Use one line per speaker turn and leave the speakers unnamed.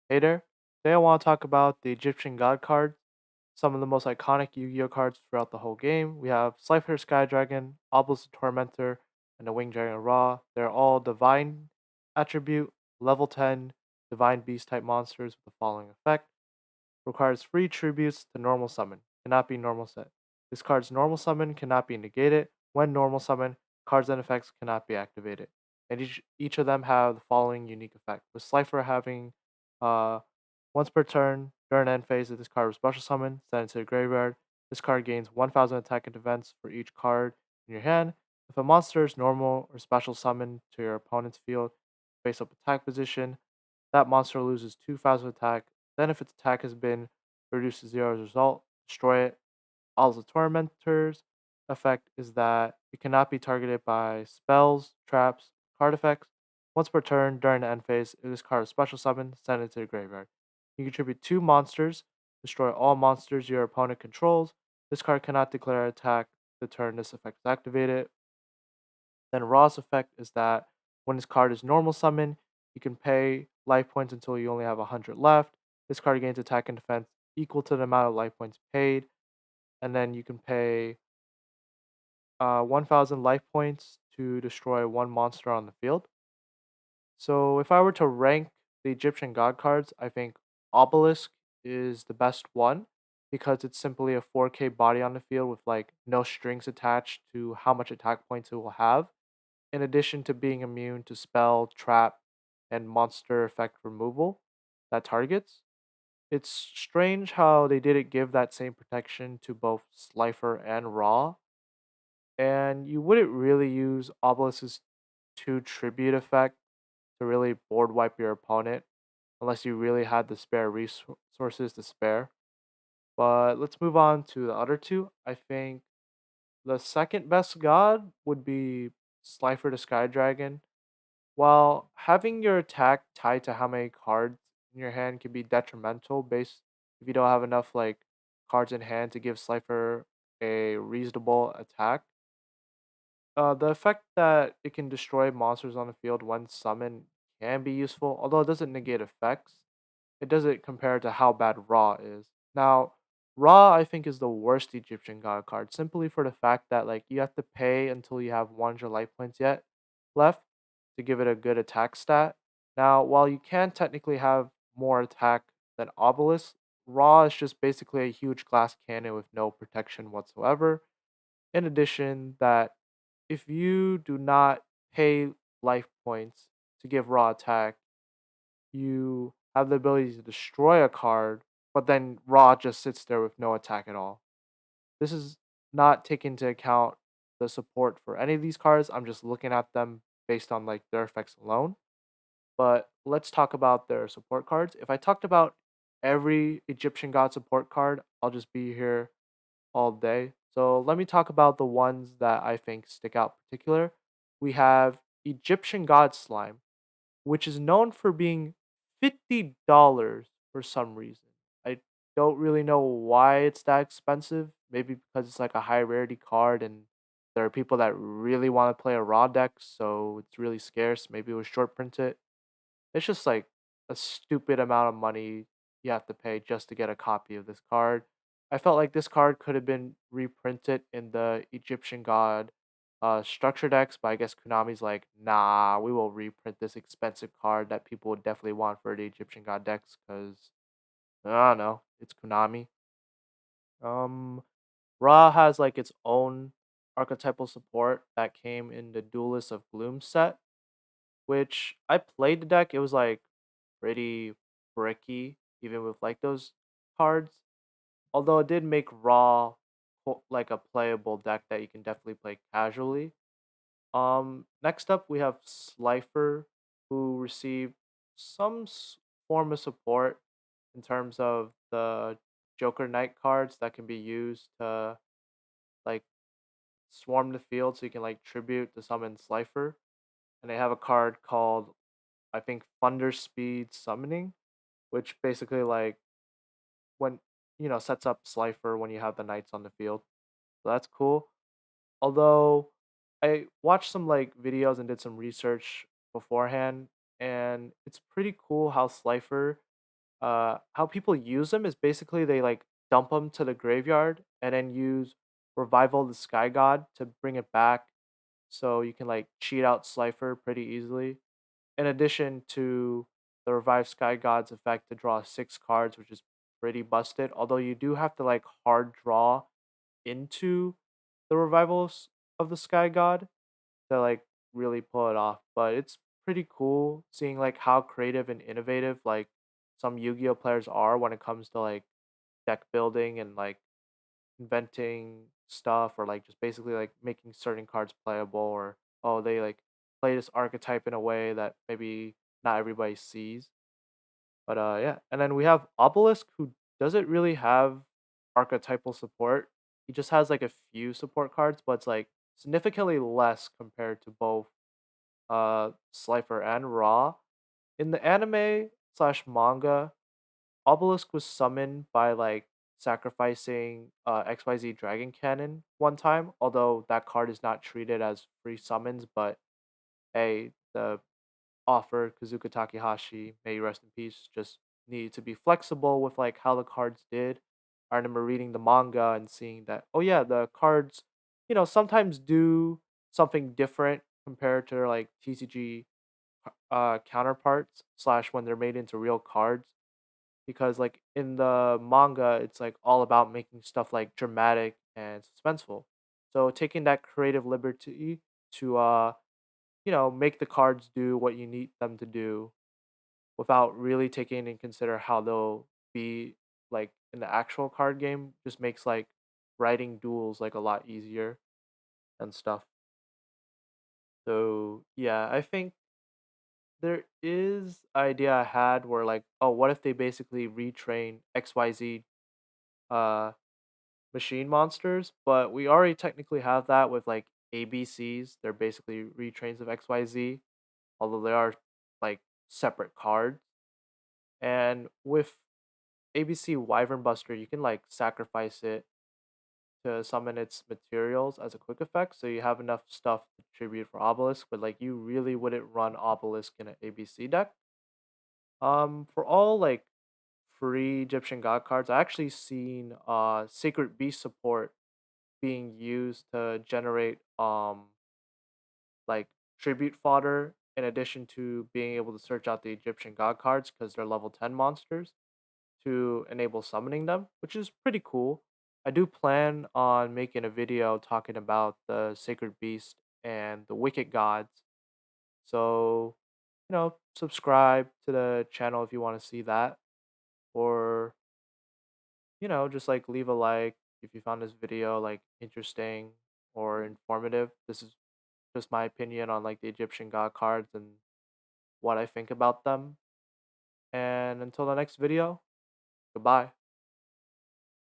Hey there. Today I want to talk about the Egyptian God cards, some of the most iconic Yu-Gi-Oh cards throughout the whole game. We have Slifer The Sky Dragon, Obelisk The Tormentor, and the Winged Dragon Ra. They're all divine attribute, level 10, divine beast type monsters with the following effect. Requires free tributes to normal summon. Cannot be normal set. This card's normal summon cannot be negated. When normal summon, cards and effects cannot be activated. And each of them have the following unique effect. With Slifer having uh once per turn during end phase of this card with special summon, send it to the graveyard. This card gains 1000 attack and defense for each card in your hand. If a monster is normal or special summon to your opponent's field, face up attack position, that monster loses 2000 attack. Then, if its attack has been reduced to zero as a result, destroy it. All the Tormentor's effect is that it cannot be targeted by spells, traps, card effects. Once per turn during the end phase, if this card is special summon, send it to the graveyard. You contribute two monsters, destroy all monsters your opponent controls. This card cannot declare an attack the turn this effect is activated. Then Ra's effect is that when this card is normal summon, you can pay life points until you only have 100 left. This card gains attack and defense equal to the amount of life points paid, and then you can pay 1000 life points to destroy one monster on the field. So if I were to rank the Egyptian god cards, I think Obelisk is the best one because it's simply a 4K body on the field with like no strings attached to how much attack points it will have, in addition to being immune to spell, trap, and monster effect removal that targets. It's strange how they didn't give that same protection to both Slifer and Raw, and you wouldn't really use Obelisk's 2 tribute effect to really board wipe your opponent unless you really had the spare resources to spare. But let's move on to the other two. I think the second best god would be Slifer the Sky Dragon. While having your attack tied to how many cards in your hand can be detrimental based if you don't have enough like cards in hand to give Slifer a reasonable attack. The effect that it can destroy monsters on the field when summoned can be useful, although it doesn't negate effects. It doesn't compare to how bad Ra is. Now, Ra I think is the worst Egyptian god card simply for the fact that like you have to pay until you have 100 life points yet left to give it a good attack stat. Now, while you can technically have more attack than Obelisk, Ra is just basically a huge glass cannon with no protection whatsoever. In addition, that if you do not pay life points to give raw attack, you have the ability to destroy a card, but then raw just sits there with no attack at all. This is not taking into account the support for any of these cards. I'm just looking at them based on like their effects alone. But let's talk about their support cards. If I talked about every Egyptian god support card, I'll just be here all day. So let me talk about the ones that I think stick out particular. We have Egyptian God Slime, which is known for being $50 for some reason. I don't really know why it's that expensive. Maybe because it's like a high rarity card and there are people that really want to play a raw deck, so it's really scarce. Maybe it was short printed. It's just like a stupid amount of money you have to pay just to get a copy of this card. I felt like this card could have been reprinted in the Egyptian God structure decks, but I guess Konami's like, nah, we will reprint this expensive card that people would definitely want for the Egyptian God decks because I don't know, it's Konami. Um, Ra has like its own archetypal support that came in the Duelists of Gloom set, which I played the deck. It was like pretty bricky, even with like those cards. Although it did make Raw like a playable deck that you can definitely play casually. Next up we have Slifer, who received some form of support in terms of the Joker Knight cards that can be used to like swarm the field, so you can like tribute to summon Slifer. And they have a card called I think Thunder Speed Summoning, which basically like when sets up Slifer when you have the knights on the field. So that's cool. Although I watched some like videos and did some research beforehand, and it's pretty cool how Slifer How people use them is basically they like dump them to the graveyard and then use Revival the Sky God to bring it back, so you can like cheat out Slifer pretty easily. In addition to the Revive Sky God's effect to draw 6 cards, which is pretty busted. Although you do have to like hard draw into the revivals of the Sky God to like really pull it off. But it's pretty cool seeing like how creative and innovative like some Yu-Gi-Oh players are when it comes to like deck building and like inventing stuff, or like just basically like making certain cards playable, or oh they like play this archetype in a way that maybe not everybody sees. But yeah, and then we have Obelisk, who doesn't really have archetypal support. He just has like a few support cards, but it's like significantly less compared to both Slifer and Raw. In the anime slash manga, Obelisk was summoned by like sacrificing XYZ Dragon Cannon one time, although that card is not treated as free summons, but hey, the offer, Kazuki Takahashi, may he rest in peace, just needed to be flexible with like how the cards did. I remember reading the manga and seeing that, oh yeah, the cards, sometimes do something different compared to their like TCG counterparts slash when they're made into real cards, because like in the manga it's like all about making stuff like dramatic and suspenseful, so taking that creative liberty to make the cards do what you need them to do without really taking into consider how they'll be like in the actual card game just makes like writing duels like a lot easier and stuff. So yeah, I think there is idea I had where like, oh, what if they basically retrain XYZ uh machine monsters, but we already technically have that with like ABCs. They're basically retrains of XYZ, although they are like separate cards. And with ABC Wyvern Buster, you can like sacrifice it to summon its materials as a quick effect, so you have enough stuff to tribute for Obelisk, but like you really wouldn't run Obelisk in an ABC deck. For all like free Egyptian god cards, I actually seen Sacred Beast support being used to generate like tribute fodder in addition to being able to search out the Egyptian god cards because they're level 10 monsters to enable summoning them, which is pretty cool. I do plan on making a video talking about the Sacred Beast and the Wicked Gods. So, subscribe to the channel if you want to see that, or, just like leave a like if you found this video like interesting or informative. This is just my opinion on like the Egyptian god cards and what I think about them. And until the next video, goodbye.